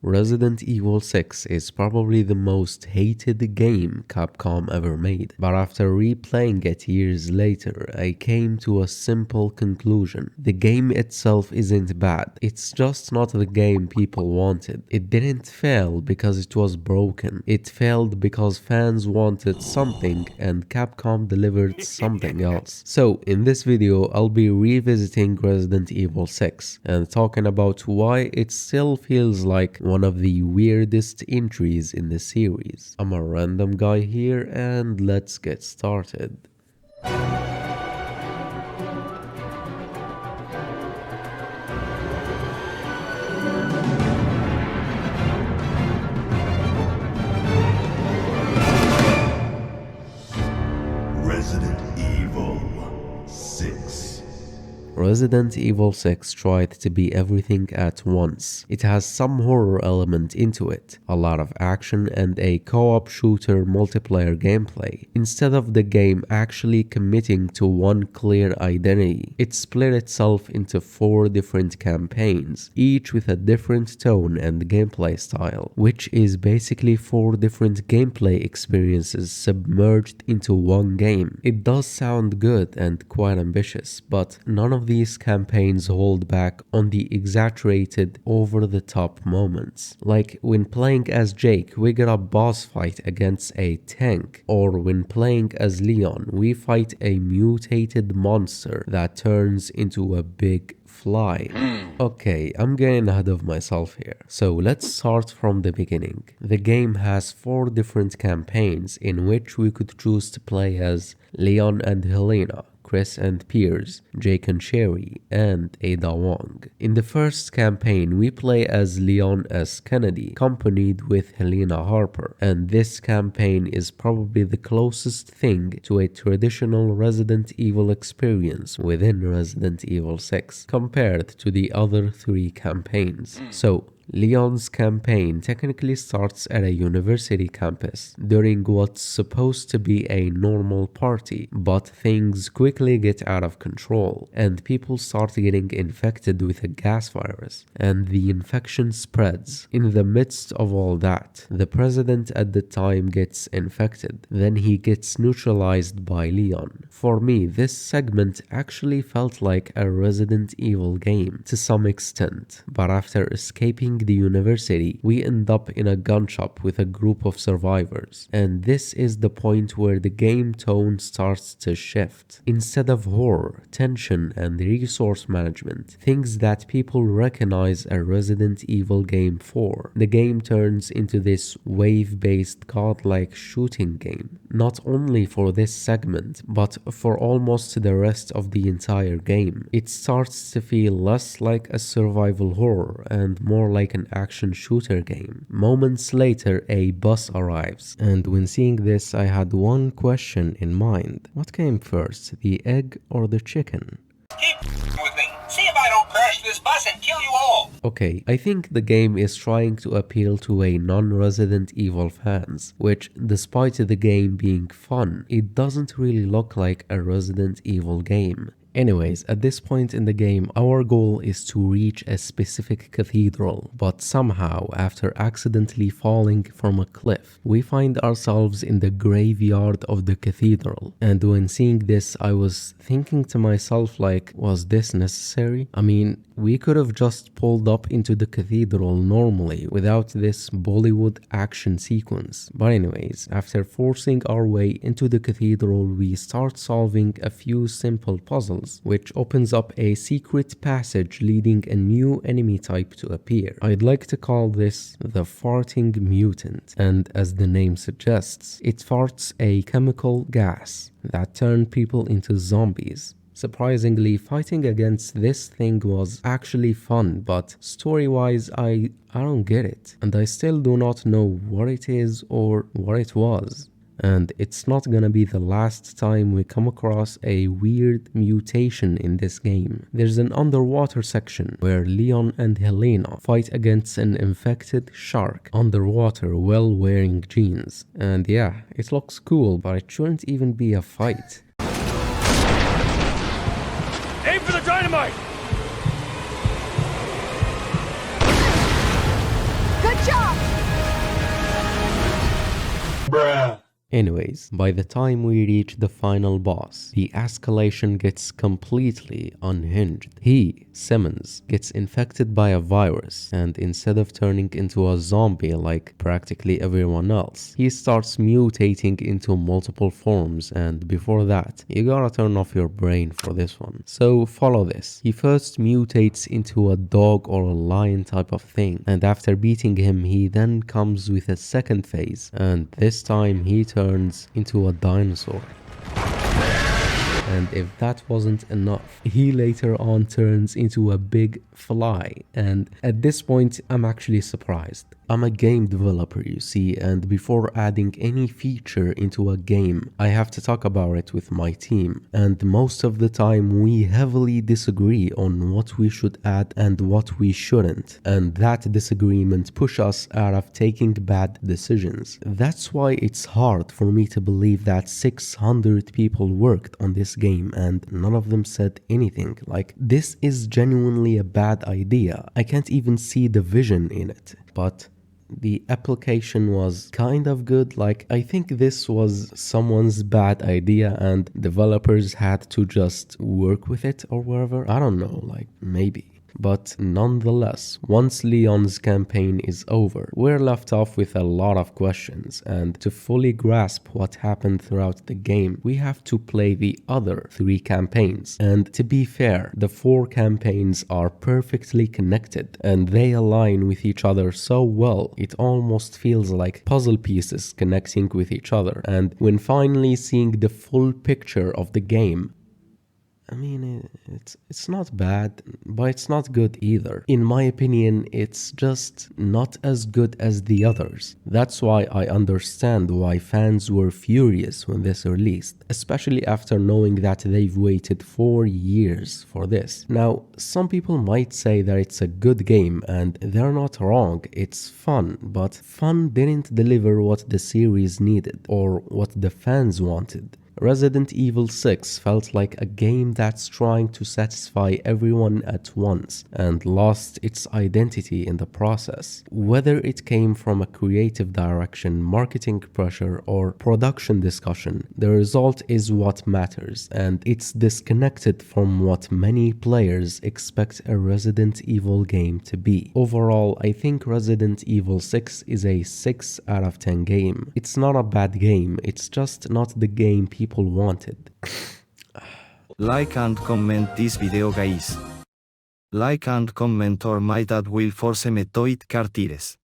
Resident Evil 6 is probably the most hated game Capcom ever made, but after replaying it years later, I came to a simple conclusion. The game itself isn't bad, it's just not the game people wanted. It didn't fail because it was broken, it failed because fans wanted something and Capcom delivered something else. So in this video, I'll be revisiting Resident Evil 6 and talking about why it still feels like one of the weirdest entries in the series. I'm a random guy here and let's get started. Resident Evil 6. Resident Evil 6 tried to be everything at once. It has some horror element into it, a lot of action and a co-op shooter multiplayer gameplay. Instead of the game actually committing to one clear identity, it split itself into 4 different campaigns, each with a different tone and gameplay style, which is basically 4 different gameplay experiences submerged into one game. It does sound good and quite ambitious, but none of these campaigns hold back on the exaggerated, over-the-top moments. Like when playing as Jake, we get a boss fight against a tank, or when playing as Leon, we fight a mutated monster that turns into a big fly. Okay, I'm getting ahead of myself here. So let's start from the beginning. The game has 4 different campaigns in which we could choose to play as Leon and Helena, Chris and Piers, Jake and Sherry, and Ada Wong. In the first campaign, we play as Leon S. Kennedy, accompanied with Helena Harper, and this campaign is probably the closest thing to a traditional Resident Evil experience within Resident Evil 6, compared to the other 3 campaigns. So, Leon's campaign technically starts at a university campus during what's supposed to be a normal party, but things quickly get out of control and people start getting infected with a gas virus, and the infection spreads. In the midst of all that, the president at the time gets infected, then he gets neutralized by Leon. For me, this segment actually felt like a Resident Evil game to some extent, but after escaping the university, we end up in a gun shop with a group of survivors, and this is the point where the game tone starts to shift. Instead of horror, tension, and resource management, things that people recognize a Resident Evil game for, the game turns into this wave-based godlike shooting game, not only for this segment, but for almost the rest of the entire game. It starts to feel less like a survival horror and more like an action shooter game. Moments later, a bus arrives, and when seeing this, I had one question in mind. What came first, the egg or the chicken? Keep with me. See if I don't crash this bus and kill you all. Okay, I think the game is trying to appeal to a non-Resident Evil fans, which, despite the game being fun, it doesn't really look like a Resident Evil game. Anyways, at this point in the game, our goal is to reach a specific cathedral, but somehow, after accidentally falling from a cliff, we find ourselves in the graveyard of the cathedral. And when seeing this, I was thinking to myself like, was this necessary? I mean, we could have just pulled up into the cathedral normally without this Bollywood action sequence. But anyways, after forcing our way into the cathedral, we start solving a few simple puzzles, which opens up a secret passage leading a new enemy type to appear. I'd like to call this the farting mutant, and as the name suggests, it farts a chemical gas that turns people into zombies. Surprisingly, fighting against this thing was actually fun, but story-wise, I don't get it, and I still do not know what it is or what it was. And it's not gonna be the last time we come across a weird mutation in this game. There's an underwater section where Leon and Helena fight against an infected shark underwater while wearing jeans. And yeah, it looks cool, but it shouldn't even be a fight. Aim for the dynamite! Good Anyways, by the time we reach the final boss, the escalation gets completely unhinged. He, Simmons, gets infected by a virus, and instead of turning into a zombie like practically everyone else, he starts mutating into multiple forms, and before that, you gotta turn off your brain for this one. So follow this. He first mutates into a dog or a lion type of thing, and after beating him, he then comes with a second phase, and this time he turns into a dinosaur. And if that wasn't enough, he later on turns into a big fly. And at this point, I'm actually surprised. I'm a game developer, you see, and before adding any feature into a game, I have to talk about it with my team. And most of the time, we heavily disagree on what we should add and what we shouldn't. And that disagreement pushes us out of taking bad decisions. That's why it's hard for me to believe that 600 people worked on this game and none of them said anything. Like, this is genuinely a bad idea. I can't even see the vision in it. But the application was kind of good. Like, I think this was someone's bad idea and developers had to just work with it or whatever. I don't know, like, maybe. But nonetheless, once Leon's campaign is over, we're left off with a lot of questions, and to fully grasp what happened throughout the game, we have to play the other 3 campaigns. And to be fair, the 4 campaigns are perfectly connected, and they align with each other so well, it almost feels like puzzle pieces connecting with each other. And when finally seeing the full picture of the game, I mean, it's not bad, but it's not good either. In my opinion, it's just not as good as the others. That's why I understand why fans were furious when this released, especially after knowing that they've waited 4 years for this. Now, some people might say that it's a good game, and they're not wrong. It's fun, but fun didn't deliver what the series needed or what the fans wanted. Resident Evil 6 felt like a game that's trying to satisfy everyone at once and lost its identity in the process. Whether it came from a creative direction, marketing pressure, or production discussion, the result is what matters, and it's disconnected from what many players expect a Resident Evil game to be. Overall, I think Resident Evil 6 is a 6 out of 10 game. It's not a bad game, it's just not the game people wanted. Like and comment this video, guys. Like and comment or my dad will force me to eat cartires.